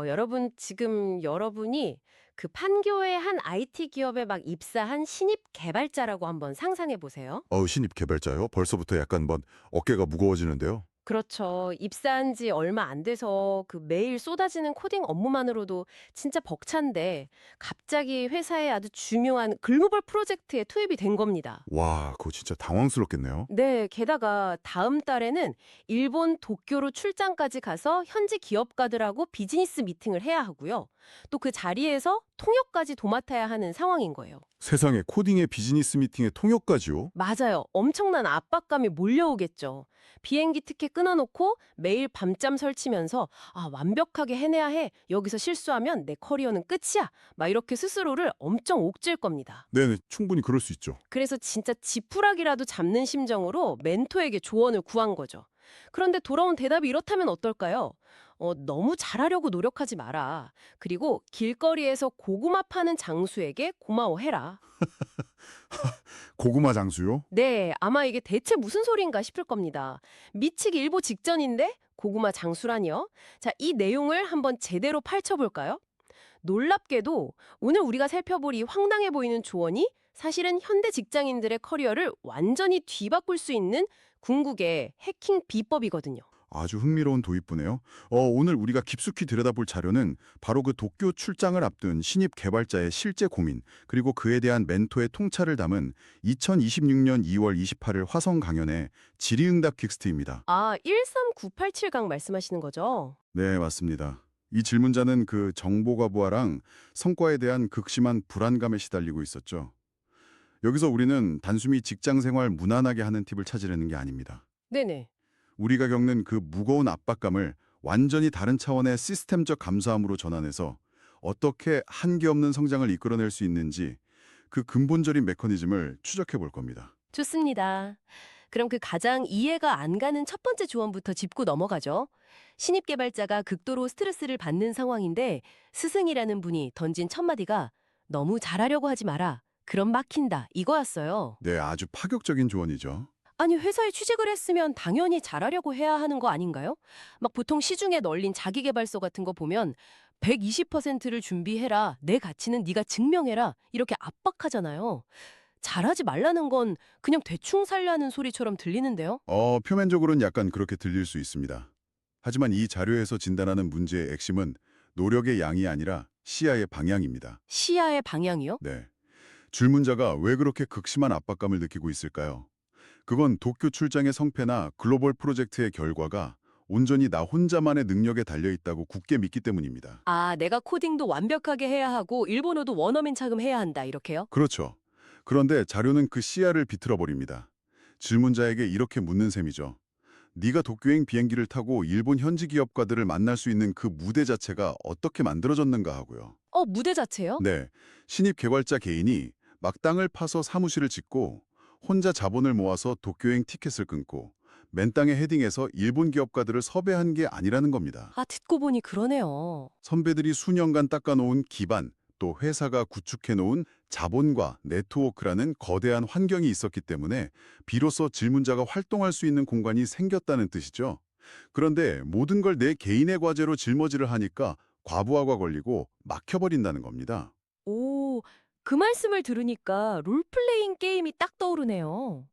여러분 지금 여러분이 그 판교의 한 IT 기업에 막 입사한 신입 개발자라고 한번 상상해 보세요. 신입 개발자요? 벌써부터 약간 어깨가 무거워지는데요. 그렇죠. 입사한 지 얼마 안 돼서 그 매일 쏟아지는 코딩 업무만으로도 진짜 벅찬데 갑자기 회사의 아주 중요한 글로벌 프로젝트에 투입이 된 겁니다. 와, 그거 진짜 당황스럽겠네요. 네, 게다가 다음 달에는 일본 도쿄로 출장까지 가서 현지 기업가들하고 비즈니스 미팅을 해야 하고요. 또 그 자리에서 통역까지 도맡아야 하는 상황인 거예요. 세상에 코딩의 비즈니스 미팅에 통역까지요? 맞아요. 엄청난 압박감이 몰려오겠죠. 비행기 티켓 끊어놓고 매일 밤잠 설치면서 완벽하게 해내야 해. 여기서 실수하면 내 커리어는 끝이야. 막 이렇게 스스로를 엄청 옥죄일 겁니다. 네네, 충분히 그럴 수 있죠. 그래서 진짜 지푸라기라도 잡는 심정으로 멘토에게 조언을 구한 거죠. 그런데 돌아온 대답이 이렇다면 어떨까요? 너무 잘하려고 노력하지 마라. 그리고 길거리에서 고구마 파는 장수에게 고마워해라. 고구마 장수요? 네, 아마 이게 대체 무슨 소린가 싶을 겁니다. 미치기 일보 직전인데 고구마 장수라니요? 자, 이 내용을 한번 제대로 파헤쳐볼까요? 놀랍게도 오늘 우리가 살펴볼 이 황당해 보이는 조언이 사실은 현대 직장인들의 커리어를 완전히 뒤바꿀 수 있는 궁극의 해킹 비법이거든요. 아주 흥미로운 도입부네요. 오늘 우리가 깊숙이 들여다볼 자료는 바로 그 도쿄 출장을 앞둔 신입 개발자의 실제 고민, 그리고 그에 대한 멘토의 통찰을 담은 2026년 2월 28일 화성 강연의 질의응답 퀵스트입니다. 13987강 말씀하시는 거죠? 네, 맞습니다. 이 질문자는 그 정보가 부하랑 성과에 대한 극심한 불안감에 시달리고 있었죠. 여기서 우리는 단순히 직장 생활 무난하게 하는 팁을 찾으려는 게 아닙니다. 네네. 우리가 겪는 그 무거운 압박감을 완전히 다른 차원의 시스템적 감수함으로 전환해서 어떻게 한계 없는 성장을 이끌어낼 수 있는지 그 근본적인 메커니즘을 추적해 볼 겁니다. 좋습니다. 그럼 그 가장 이해가 안 가는 첫 번째 조언부터 짚고 넘어가죠. 신입 개발자가 극도로 스트레스를 받는 상황인데 스승이라는 분이 던진 첫 마디가 너무 잘하려고 하지 마라. 그럼 막힌다. 이거였어요. 네, 아주 파격적인 조언이죠. 아니, 회사에 취직을 했으면 당연히 잘하려고 해야 하는 거 아닌가요? 막 보통 시중에 널린 자기계발서 같은 거 보면 120%를 준비해라. 내 가치는 네가 증명해라. 이렇게 압박하잖아요. 잘하지 말라는 건 그냥 대충 살라는 소리처럼 들리는데요. 표면적으로는 약간 그렇게 들릴 수 있습니다. 하지만 이 자료에서 진단하는 문제의 핵심은 노력의 양이 아니라 시야의 방향입니다. 시야의 방향이요? 네. 질문자가 왜 그렇게 극심한 압박감을 느끼고 있을까요? 그건 도쿄 출장의 성패나 글로벌 프로젝트의 결과가 온전히 나 혼자만의 능력에 달려있다고 굳게 믿기 때문입니다. 내가 코딩도 완벽하게 해야 하고 일본어도 원어민 차금해야 한다. 이렇게요? 그렇죠. 그런데 자료는 그 시야를 비틀어 버립니다. 질문자에게 이렇게 묻는 셈이죠. 네가 도쿄행 비행기를 타고 일본 현지 기업가들을 만날 수 있는 그 무대 자체가 어떻게 만들어졌는가 하고요. 무대 자체요? 네, 신입 개발자 개인이 막 땅을 파서 사무실을 짓고 혼자 자본을 모아서 도쿄행 티켓을 끊고 맨 땅에 헤딩해서 일본 기업가들을 섭외한 게 아니라는 겁니다. 듣고 보니 그러네요. 선배들이 수년간 닦아놓은 기반, 또 회사가 구축해놓은 자본과 네트워크라는 거대한 환경이 있었기 때문에 비로소 질문자가 활동할 수 있는 공간이 생겼다는 뜻이죠. 그런데 모든 걸 내 개인의 과제로 짊어지를 하니까 과부하가 걸리고 막혀버린다는 겁니다. 오, 그 말씀을 들으니까 롤플레잉 게임이 딱 떠오르네요.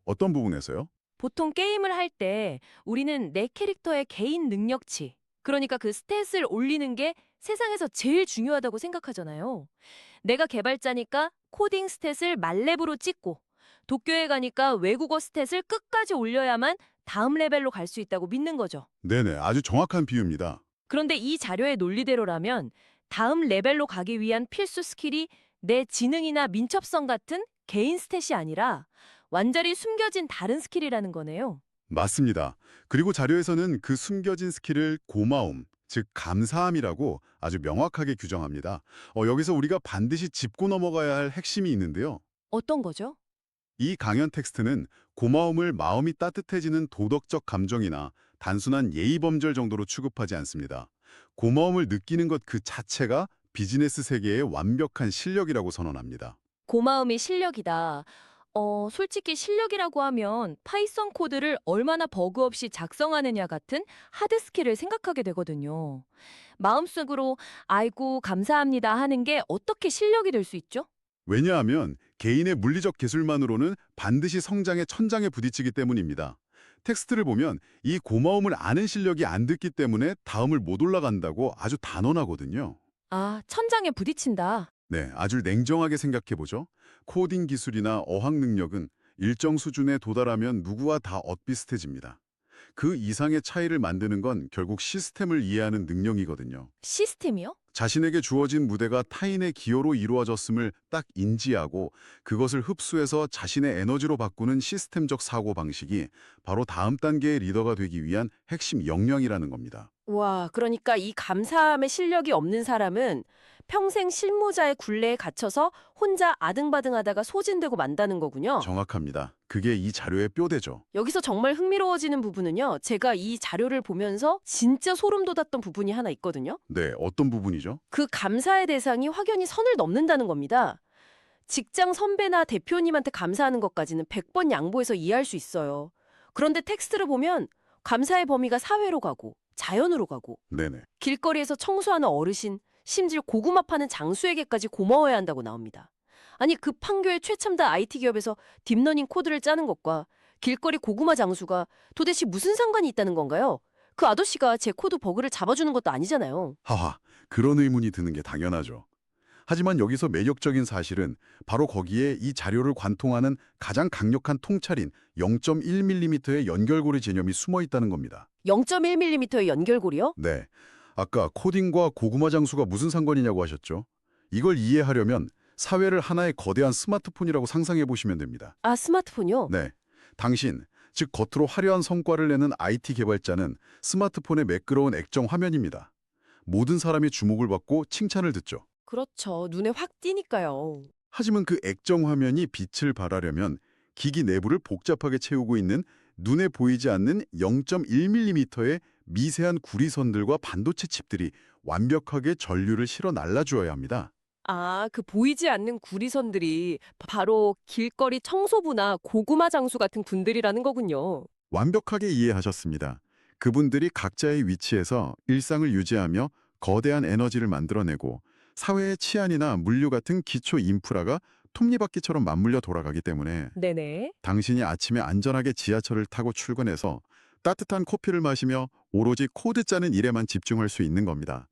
어떤 부분에서요? 보통 게임을 할 때 우리는 내 캐릭터의 개인 능력치, 그러니까 그 스탯을 올리는 게 세상에서 제일 중요하다고 생각하잖아요. 내가 개발자니까 코딩 스탯을 만렙으로 찍고, 도쿄에 가니까 외국어 스탯을 끝까지 올려야만 다음 레벨로 갈 수 있다고 믿는 거죠. 네네, 아주 정확한 비유입니다. 그런데 이 자료의 논리대로라면 다음 레벨로 가기 위한 필수 스킬이 내 지능이나 민첩성 같은 개인 스탯이 아니라 완전히 숨겨진 다른 스킬이라는 거네요. 맞습니다. 그리고 자료에서는 그 숨겨진 스킬을 고마움, 즉 감사함이라고 아주 명확하게 규정합니다. 여기서 우리가 반드시 짚고 넘어가야 할 핵심이 있는데요. 어떤 거죠? 이 강연 텍스트는 고마움을 마음이 따뜻해지는 도덕적 감정이나 단순한 예의 범절 정도로 취급하지 않습니다. 고마움을 느끼는 것 그 자체가 비즈니스 세계의 완벽한 실력이라고 선언합니다. 고마움이 실력이다. 솔직히 실력이라고 하면 파이썬 코드를 얼마나 버그 없이 작성하느냐 같은 하드 스킬을 생각하게 되거든요. 마음속으로 아이고 감사합니다 하는 게 어떻게 실력이 될 수 있죠? 왜냐하면 개인의 물리적 기술만으로는 반드시 성장의 천장에 부딪히기 때문입니다. 텍스트를 보면 이 고마움을 아는 실력이 안 듣기 때문에 다음을 못 올라간다고 아주 단언하거든요. 아, 천장에 부딪힌다. 네, 아주 냉정하게 생각해보죠. 코딩 기술이나 어학 능력은 일정 수준에 도달하면 누구와 다 엇비슷해집니다. 그 이상의 차이를 만드는 건 결국 시스템을 이해하는 능력이거든요. 시스템이요? 자신에게 주어진 무대가 타인의 기여로 이루어졌음을 딱 인지하고 그것을 흡수해서 자신의 에너지로 바꾸는 시스템적 사고방식이 바로 다음 단계의 리더가 되기 위한 핵심 역량이라는 겁니다. 와, 그러니까 이 감사함의 실력이 없는 사람은 평생 실무자의 굴레에 갇혀서 혼자 아등바등하다가 소진되고 만다는 거군요. 정확합니다. 그게 이 자료의 뼈대죠. 여기서 정말 흥미로워지는 부분은요. 제가 이 자료를 보면서 진짜 소름 돋았던 부분이 하나 있거든요. 네, 어떤 부분이죠? 그 감사의 대상이 확연히 선을 넘는다는 겁니다. 직장 선배나 대표님한테 감사하는 것까지는 100번 양보해서 이해할 수 있어요. 그런데 텍스트를 보면 감사의 범위가 사회로 가고 자연으로 가고 네네. 길거리에서 청소하는 어르신, 심지어 고구마 파는 장수에게까지 고마워야 한다고 나옵니다. 아니 그 판교의 최첨단 IT 기업에서 딥러닝 코드를 짜는 것과 길거리 고구마 장수가 도대체 무슨 상관이 있다는 건가요? 그 아저씨가 제 코드 버그를 잡아주는 것도 아니잖아요. 하하, 그런 의문이 드는 게 당연하죠. 하지만 여기서 매력적인 사실은 바로 거기에 이 자료를 관통하는 가장 강력한 통찰인 0.1mm의 연결고리 개념이 숨어 있다는 겁니다. 0.1mm의 연결고리요? 네. 아까 코딩과 고구마 장수가 무슨 상관이냐고 하셨죠? 이걸 이해하려면 사회를 하나의 거대한 스마트폰이라고 상상해 보시면 됩니다. 아, 스마트폰이요? 네. 당신, 즉 겉으로 화려한 성과를 내는 IT 개발자는 스마트폰의 매끄러운 액정 화면입니다. 모든 사람이 주목을 받고 칭찬을 듣죠. 그렇죠. 눈에 확 띄니까요. 하지만 그 액정 화면이 빛을 발하려면 기기 내부를 복잡하게 채우고 있는 눈에 보이지 않는 0.1mm의 미세한 구리선들과 반도체 칩들이 완벽하게 전류를 실어 날라주어야 합니다. 아, 그 보이지 않는 구리선들이 바로 길거리 청소부나 고구마 장수 같은 분들이라는 거군요. 완벽하게 이해하셨습니다. 그분들이 각자의 위치에서 일상을 유지하며 거대한 에너지를 만들어내고 사회의 치안이나 물류 같은 기초 인프라가 톱니바퀴처럼 맞물려 돌아가기 때문에 네네. 당신이 아침에 안전하게 지하철을 타고 출근해서 따뜻한 커피를 마시며 오로지 코드 짜는 일에만 집중할 수 있는 겁니다.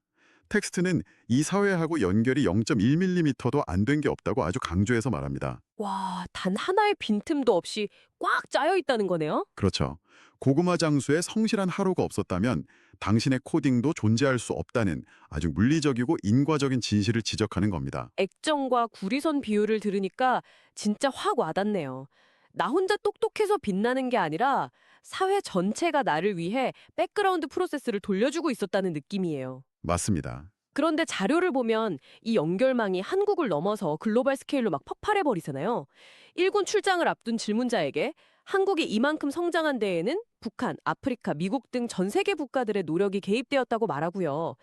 텍스트는 이 사회하고 연결이 0.1mm도 안 된 게 없다고 아주 강조해서 말합니다. 와, 단 하나의 빈틈도 없이 꽉 짜여 있다는 거네요? 그렇죠. 고구마 장수의 성실한 하루가 없었다면 당신의 코딩도 존재할 수 없다는 아주 물리적이고 인과적인 진실을 지적하는 겁니다. 액정과 구리선 비율을 들으니까 진짜 확 와닿네요. 나 혼자 똑똑해서 빛나는 게 아니라 사회 전체가 나를 위해 백그라운드 프로세스를 돌려주고 있었다는 느낌이에요. 맞습니다. 그런데 자료를 보면 이 연결망이 한국을 넘어서 글로벌 스케일로 막 폭발해 버리잖아요. 일군 출장을 앞둔 질문자에게 한국이 이만큼 성장한 데에는 북한, 아프리카, 미국 등 전 세계 국가들의 노력이 개입되었다고 말하고요.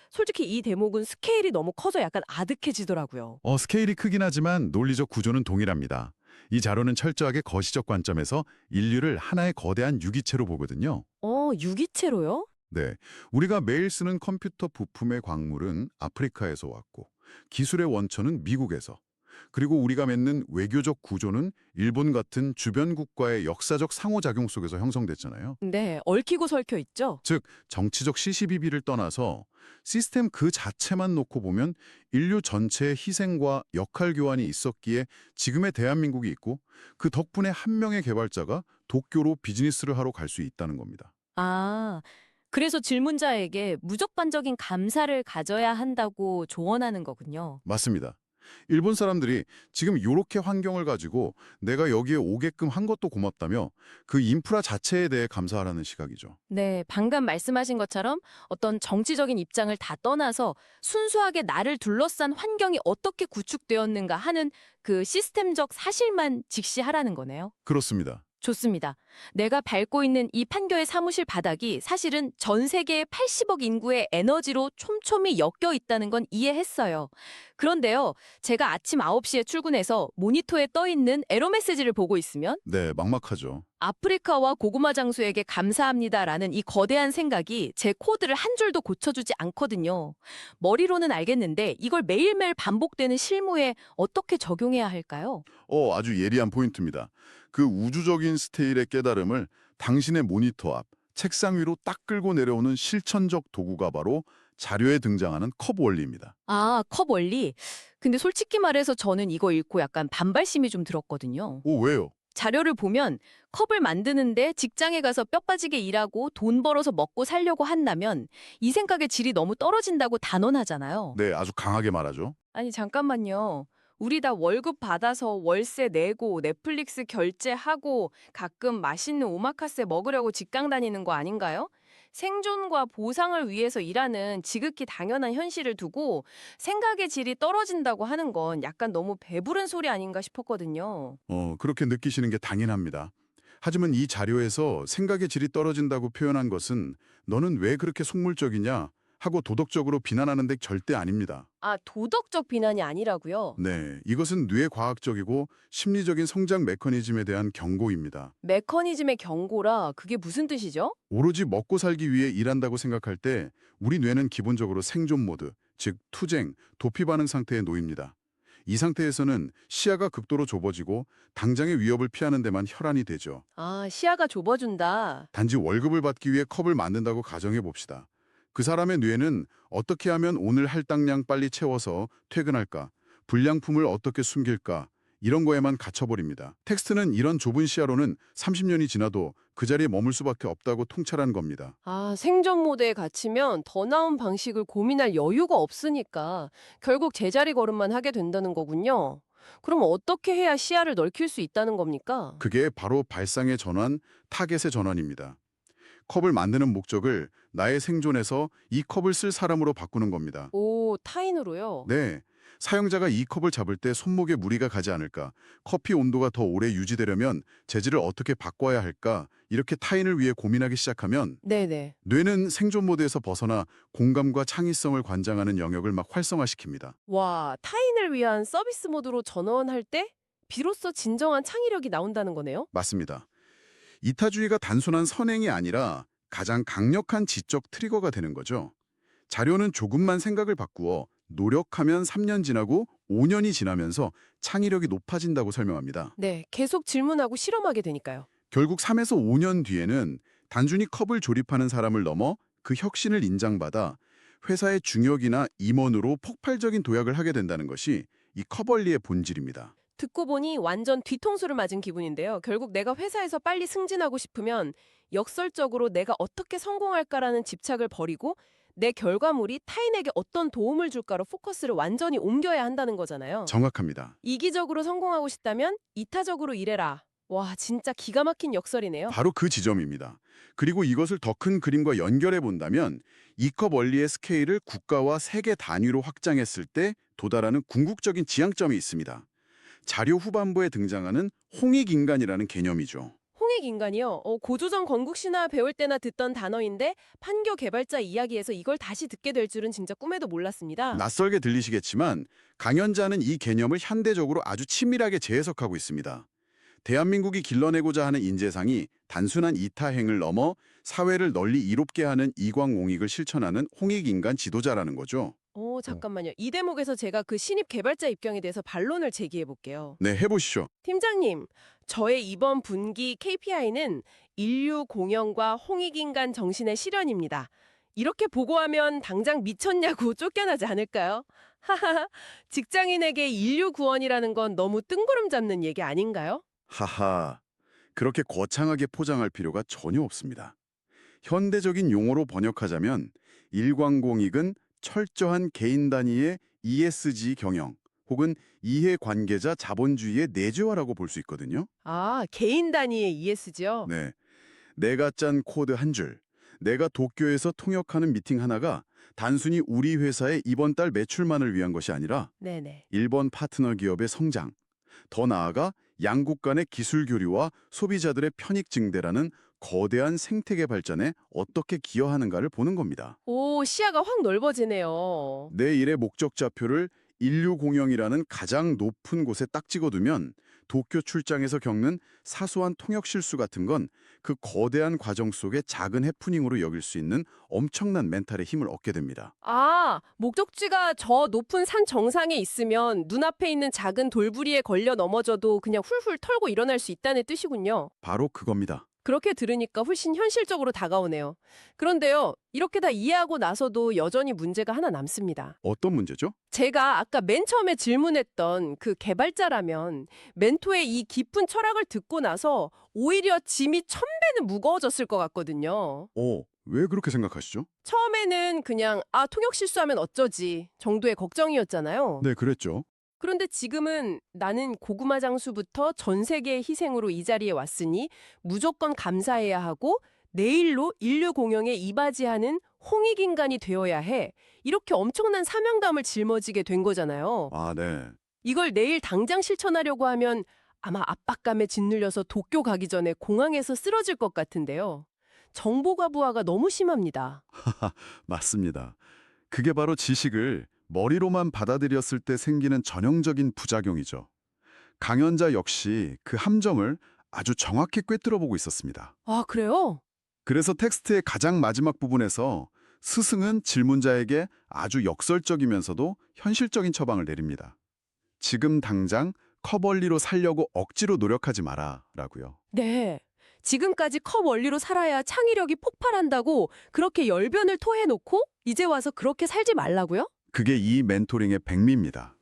솔직히 이 대목은 스케일이 너무 커서 약간 아득해지더라고요. 스케일이 크긴 하지만 논리적 구조는 동일합니다. 이 자료는 철저하게 거시적 관점에서 인류를 하나의 거대한 유기체로 보거든요. 유기체로요? 네, 우리가 매일 쓰는 컴퓨터 부품의 광물은 아프리카에서 왔고 기술의 원천은 미국에서 그리고 우리가 맺는 외교적 구조는 일본 같은 주변 국가의 역사적 상호작용 속에서 형성됐잖아요. 네, 얽히고 설켜 있죠. 즉 정치적 시시비비를 떠나서 시스템 그 자체만 놓고 보면 인류 전체의 희생과 역할 교환이 있었기에 지금의 대한민국이 있고 그 덕분에 한 명의 개발자가 도쿄로 비즈니스를 하러 갈 수 있다는 겁니다. 아, 그래서 질문자에게 무조건적인 감사를 가져야 한다고 조언하는 거군요. 맞습니다. 일본 사람들이 지금 이렇게 환경을 가지고 내가 여기에 오게끔 한 것도 고맙다며 그 인프라 자체에 대해 감사하라는 시각이죠. 네, 방금 말씀하신 것처럼 어떤 정치적인 입장을 다 떠나서 순수하게 나를 둘러싼 환경이 어떻게 구축되었는가 하는 그 시스템적 사실만 직시하라는 거네요. 그렇습니다. 좋습니다. 내가 밟고 있는 이 판교의 사무실 바닥이 사실은 전 세계의 80억 인구의 에너지로 촘촘히 엮여 있다는 건 이해했어요. 그런데요, 제가 아침 9시에 출근해서 모니터에 떠 있는 에러 메시지를 보고 있으면 네, 막막하죠. 아프리카와 고구마 장수에게 감사합니다라는 이 거대한 생각이 제 코드를 한 줄도 고쳐주지 않거든요. 머리로는 알겠는데 이걸 매일매일 반복되는 실무에 어떻게 적용해야 할까요? 아주 예리한 포인트입니다. 그 우주적인 스테일의 깨달음을 당신의 모니터 앞, 책상 위로 딱 끌고 내려오는 실천적 도구가 바로 자료에 등장하는 컵 원리입니다. 아, 컵 원리. 근데 솔직히 말해서 저는 이거 읽고 약간 반발심이 좀 들었거든요. 오, 왜요? 자료를 보면 컵을 만드는데 직장에 가서 뼈 빠지게 일하고 돈 벌어서 먹고 살려고 한다면 이 생각의 질이 너무 떨어진다고 단언하잖아요. 네, 아주 강하게 말하죠. 아니 잠깐만요. 우리 다 월급 받아서 월세 내고 넷플릭스 결제하고 가끔 맛있는 오마카세 먹으려고 직장 다니는 거 아닌가요? 생존과 보상을 위해서 일하는 지극히 당연한 현실을 두고 생각의 질이 떨어진다고 하는 건 약간 너무 배부른 소리 아닌가 싶었거든요. 그렇게 느끼시는 게 당연합니다. 하지만 이 자료에서 생각의 질이 떨어진다고 표현한 것은 너는 왜 그렇게 속물적이냐 하고 도덕적으로 비난하는 데 절대 아닙니다. 아, 도덕적 비난이 아니라고요? 네, 이것은 뇌과학적이고 심리적인 성장 메커니즘에 대한 경고입니다. 메커니즘의 경고라 그게 무슨 뜻이죠? 오로지 먹고 살기 위해 일한다고 생각할 때 우리 뇌는 기본적으로 생존 모드, 즉 투쟁, 도피 반응 상태에 놓입니다. 이 상태에서는 시야가 극도로 좁아지고 당장의 위협을 피하는 데만 혈안이 되죠. 아, 시야가 좁아준다. 단지 월급을 받기 위해 컵을 만든다고 가정해 봅시다. 그 사람의 뇌는 어떻게 하면 오늘 할당량 빨리 채워서 퇴근할까, 불량품을 어떻게 숨길까, 이런 거에만 갇혀버립니다. 텍스트는 이런 좁은 시야로는 30년이 지나도 그 자리에 머물 수밖에 없다고 통찰한 겁니다. 아, 생존 모드에 갇히면 더 나은 방식을 고민할 여유가 없으니까 결국 제자리 걸음만 하게 된다는 거군요. 그럼 어떻게 해야 시야를 넓힐 수 있다는 겁니까? 그게 바로 발상의 전환, 타겟의 전환입니다. 컵을 만드는 목적을 나의 생존에서 이 컵을 쓸 사람으로 바꾸는 겁니다. 오, 타인으로요? 네, 사용자가 이 컵을 잡을 때 손목에 무리가 가지 않을까, 커피 온도가 더 오래 유지되려면 재질을 어떻게 바꿔야 할까, 이렇게 타인을 위해 고민하기 시작하면 네네. 뇌는 생존 모드에서 벗어나 공감과 창의성을 관장하는 영역을 막 활성화시킵니다. 와, 타인을 위한 서비스 모드로 전환할 때 비로소 진정한 창의력이 나온다는 거네요? 맞습니다. 이타주의가 단순한 선행이 아니라 가장 강력한 지적 트리거가 되는 거죠. 자료는 조금만 생각을 바꾸어 노력하면 3년 지나고 5년이 지나면서 창의력이 높아진다고 설명합니다. 네, 계속 질문하고 실험하게 되니까요. 결국 3에서 5년 뒤에는 단순히 컵을 조립하는 사람을 넘어 그 혁신을 인정받아 회사의 중역이나 임원으로 폭발적인 도약을 하게 된다는 것이 이 컵원리의 본질입니다. 듣고 보니 완전 뒤통수를 맞은 기분인데요. 결국 내가 회사에서 빨리 승진하고 싶으면 역설적으로 내가 어떻게 성공할까라는 집착을 버리고 내 결과물이 타인에게 어떤 도움을 줄까로 포커스를 완전히 옮겨야 한다는 거잖아요. 정확합니다. 이기적으로 성공하고 싶다면 이타적으로 일해라. 와, 진짜 기가 막힌 역설이네요. 바로 그 지점입니다. 그리고 이것을 더 큰 그림과 연결해 본다면 이 컵 원리의 스케일을 국가와 세계 단위로 확장했을 때 도달하는 궁극적인 지향점이 있습니다. 자료 후반부에 등장하는 홍익인간이라는 개념이죠. 홍익인간이요. 고조선 건국신화 배울 때나 듣던 단어인데 판교 개발자 이야기에서 이걸 다시 듣게 될 줄은 진짜 꿈에도 몰랐습니다. 낯설게 들리시겠지만 강연자는 이 개념을 현대적으로 아주 친밀하게 재해석하고 있습니다. 대한민국이 길러내고자 하는 인재상이 단순한 이타행을 넘어 사회를 널리 이롭게 하는 이광옹익을 실천하는 홍익인간 지도자라는 거죠. 잠깐만요. 이 대목에서 제가 그 신입 개발자 입경에 대해서 반론을 제기해 볼게요. 네, 해보시죠. 팀장님, 저의 이번 분기 KPI는 인류 공영과 홍익인간 정신의 실현입니다. 이렇게 보고하면 당장 미쳤냐고 쫓겨나지 않을까요? 하하, 직장인에게 인류 구원이라는 건 너무 뜬구름 잡는 얘기 아닌가요? 하하, 그렇게 거창하게 포장할 필요가 전혀 없습니다. 현대적인 용어로 번역하자면 일광공익은 철저한 개인 단위의 ESG 경영 혹은 이해관계자 자본주의의 내재화라고 볼 수 있거든요. 아, 개인 단위의 ESG요? 네, 내가 짠 코드 한 줄, 내가 도쿄에서 통역하는 미팅 하나가 단순히 우리 회사의 이번 달 매출만을 위한 것이 아니라 네네. 일본 파트너 기업의 성장, 더 나아가 양국 간의 기술 교류와 소비자들의 편익 증대라는 거대한 생태계 발전에 어떻게 기여하는가를 보는 겁니다. 오, 시야가 확 넓어지네요. 내 일의 목적좌표를 인류 공영이라는 가장 높은 곳에 딱 찍어두면 도쿄 출장에서 겪는 사소한 통역 실수 같은 건 그 거대한 과정 속의 작은 해프닝으로 여길 수 있는 엄청난 멘탈의 힘을 얻게 됩니다. 아, 목적지가 저 높은 산 정상에 있으면 눈앞에 있는 작은 돌부리에 걸려 넘어져도 그냥 훌훌 털고 일어날 수 있다는 뜻이군요. 바로 그겁니다. 그렇게 들으니까 훨씬 현실적으로 다가오네요. 그런데요, 이렇게 다 이해하고 나서도 여전히 문제가 하나 남습니다. 어떤 문제죠? 제가 아까 맨 처음에 질문했던 그 개발자라면 멘토의 이 깊은 철학을 듣고 나서 오히려 짐이 1000배는 무거워졌을 것 같거든요. 왜 그렇게 생각하시죠? 처음에는 그냥 통역 실수하면 어쩌지 정도의 걱정이었잖아요. 네, 그랬죠. 그런데 지금은 나는 고구마 장수부터 전 세계의 희생으로 이 자리에 왔으니 무조건 감사해야 하고 내일로 인류 공영에 이바지하는 홍익인간이 되어야 해. 이렇게 엄청난 사명감을 짊어지게 된 거잖아요. 아, 네. 이걸 내일 당장 실천하려고 하면 아마 압박감에 짓눌려서 도쿄 가기 전에 공항에서 쓰러질 것 같은데요. 정보가 부하가 너무 심합니다. 맞습니다. 그게 바로 지식을 머리로만 받아들였을 때 생기는 전형적인 부작용이죠. 강연자 역시 그 함정을 아주 정확히 꿰뚫어보고 있었습니다. 아, 그래요? 그래서 텍스트의 가장 마지막 부분에서 스승은 질문자에게 아주 역설적이면서도 현실적인 처방을 내립니다. 지금 당장 커벌리로 살려고 억지로 노력하지 마라 라고요. 네. 지금까지 컵 원리로 살아야 창의력이 폭발한다고 그렇게 열변을 토해놓고 이제 와서 그렇게 살지 말라고요? 그게 이 멘토링의 백미입니다.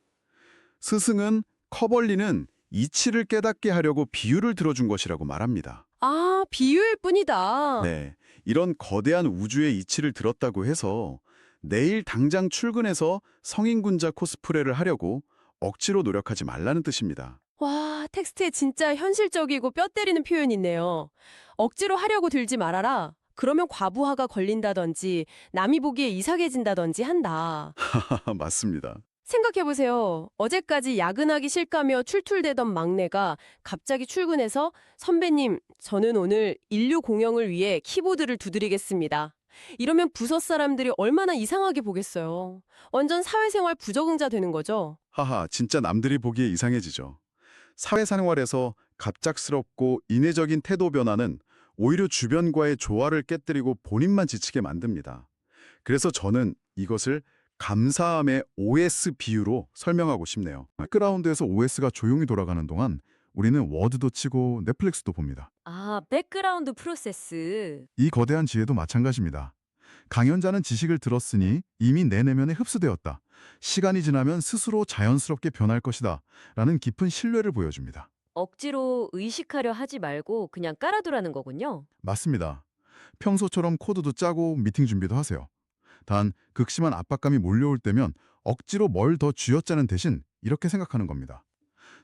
스승은 커벌리는 이치를 깨닫게 하려고 비유를 들어준 것이라고 말합니다. 아, 비유일 뿐이다. 네, 이런 거대한 우주의 이치를 들었다고 해서 내일 당장 출근해서 성인군자 코스프레를 하려고 억지로 노력하지 말라는 뜻입니다. 와, 텍스트에 진짜 현실적이고 뼈 때리는 표현이 있네요. 억지로 하려고 들지 말아라. 그러면 과부하가 걸린다든지 남이 보기에 이상해진다든지 한다. 맞습니다. 생각해보세요. 어제까지 야근하기 싫다며 출툴대던 막내가 갑자기 출근해서 선배님, 저는 오늘 인류 공영을 위해 키보드를 두드리겠습니다. 이러면 부서 사람들이 얼마나 이상하게 보겠어요. 완전 사회생활 부적응자 되는 거죠. 하하, 진짜 남들이 보기에 이상해지죠. 사회생활에서 갑작스럽고 인위적인 태도 변화는 오히려 주변과의 조화를 깨뜨리고 본인만 지치게 만듭니다. 그래서 저는 이것을 감사함의 OS 비유로 설명하고 싶네요. 백그라운드에서 OS가 조용히 돌아가는 동안 우리는 워드도 치고 넷플릭스도 봅니다. 아, 백그라운드 프로세스. 이 거대한 지혜도 마찬가지입니다. 강연자는 지식을 들었으니 이미 내 내면에 흡수되었다. 시간이 지나면 스스로 자연스럽게 변할 것이다. 라는 깊은 신뢰를 보여줍니다. 억지로 의식하려 하지 말고 그냥 깔아두라는 거군요. 맞습니다. 평소처럼 코드도 짜고 미팅 준비도 하세요. 단 극심한 압박감이 몰려올 때면 억지로 뭘 더 쥐어짜는 대신 이렇게 생각하는 겁니다.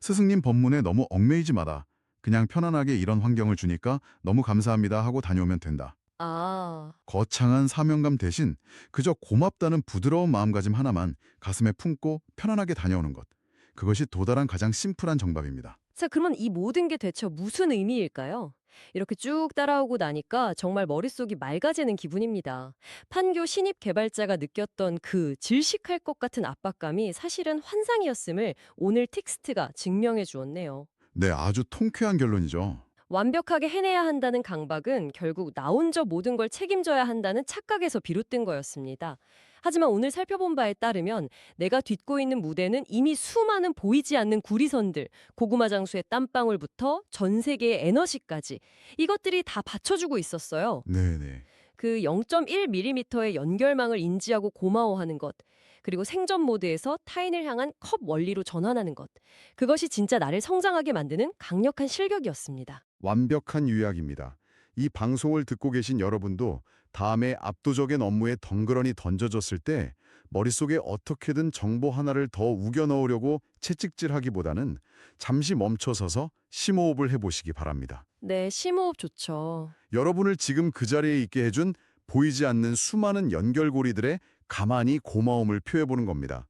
스승님 법문에 너무 얽매이지 마라. 그냥 편안하게 이런 환경을 주니까 너무 감사합니다 하고 다녀오면 된다. 아, 거창한 사명감 대신 그저 고맙다는 부드러운 마음가짐 하나만 가슴에 품고 편안하게 다녀오는 것. 그것이 도달한 가장 심플한 정답입니다. 자, 그러면 이 모든 게 대체 무슨 의미일까요? 이렇게 쭉 따라오고 나니까 정말 머릿속이 맑아지는 기분입니다. 판교 신입 개발자가 느꼈던 그 질식할 것 같은 압박감이 사실은 환상이었음을 오늘 텍스트가 증명해 주었네요. 네, 아주 통쾌한 결론이죠. 완벽하게 해내야 한다는 강박은 결국 나 혼자 모든 걸 책임져야 한다는 착각에서 비롯된 거였습니다. 하지만 오늘 살펴본 바에 따르면 내가 딛고 있는 무대는 이미 수많은 보이지 않는 구리선들, 고구마 장수의 땀방울부터 전 세계의 에너지까지 이것들이 다 받쳐주고 있었어요. 네네. 그 0.1mm의 연결망을 인지하고 고마워하는 것, 그리고 생존 모드에서 타인을 향한 컵 원리로 전환하는 것, 그것이 진짜 나를 성장하게 만드는 강력한 실격이었습니다. 완벽한 요약입니다. 이 방송을 듣고 계신 여러분도 다음에 압도적인 업무에 덩그러니 던져졌을 때 머릿속에 어떻게든 정보 하나를 더 우겨 넣으려고 채찍질하기보다는 잠시 멈춰서서 심호흡을 해보시기 바랍니다. 네, 심호흡 좋죠. 여러분을 지금 그 자리에 있게 해준 보이지 않는 수많은 연결고리들에 가만히 고마움을 표해보는 겁니다.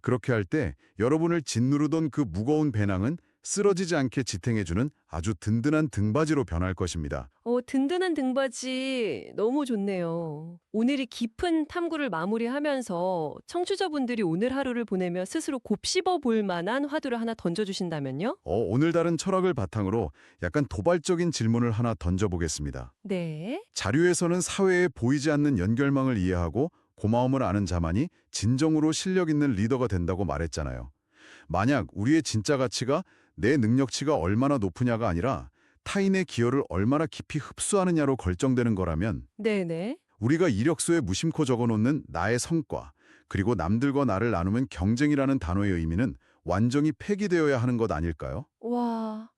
그렇게 할 때 여러분을 짓누르던 그 무거운 배낭은 쓰러지지 않게 지탱해주는 아주 든든한 등받이로 변할 것입니다. 든든한 등받이 너무 좋네요. 오늘이 깊은 탐구를 마무리하면서 청취자분들이 오늘 하루를 보내며 스스로 곱씹어 볼 만한 화두를 하나 던져주신다면요? 오늘 다른 철학을 바탕으로 약간 도발적인 질문을 하나 던져보겠습니다. 네. 자료에서는 사회에 보이지 않는 연결망을 이해하고 고마움을 아는 자만이 진정으로 실력 있는 리더가 된다고 말했잖아요. 만약 우리의 진짜 가치가 내 능력치가 얼마나 높으냐가 아니라 타인의 기여를 얼마나 깊이 흡수하느냐로 결정되는 거라면 네네. 우리가 이력서에 무심코 적어놓는 나의 성과, 그리고 남들과 나를 나누면 경쟁이라는 단어의 의미는 완전히 폐기되어야 하는 것 아닐까요? 와,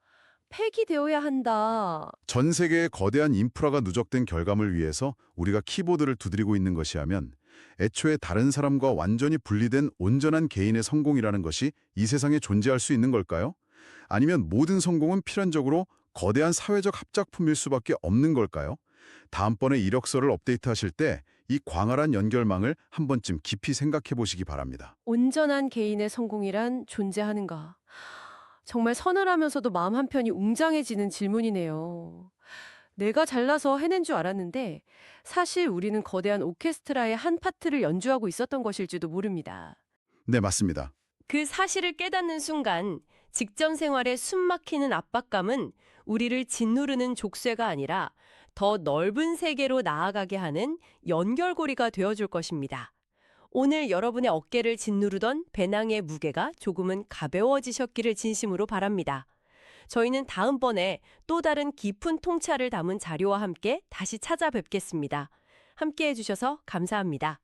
폐기되어야 한다. 전 세계의 거대한 인프라가 누적된 결과물 위해서 우리가 키보드를 두드리고 있는 것이라면 애초에 다른 사람과 완전히 분리된 온전한 개인의 성공이라는 것이 이 세상에 존재할 수 있는 걸까요? 아니면 모든 성공은 필연적으로 거대한 사회적 합작품일 수밖에 없는 걸까요? 다음번에 이력서를 업데이트하실 때 이 광활한 연결망을 한 번쯤 깊이 생각해 보시기 바랍니다. 온전한 개인의 성공이란 존재하는가? 정말 서늘하면서도 마음 한편이 웅장해지는 질문이네요. 내가 잘나서 해낸 줄 알았는데 사실 우리는 거대한 오케스트라의 한 파트를 연주하고 있었던 것일지도 모릅니다. 네, 맞습니다. 그 사실을 깨닫는 순간 직장 생활의 숨막히는 압박감은 우리를 짓누르는 족쇄가 아니라 더 넓은 세계로 나아가게 하는 연결고리가 되어줄 것입니다. 오늘 여러분의 어깨를 짓누르던 배낭의 무게가 조금은 가벼워지셨기를 진심으로 바랍니다. 저희는 다음번에 또 다른 깊은 통찰을 담은 자료와 함께 다시 찾아뵙겠습니다. 함께 해주셔서 감사합니다.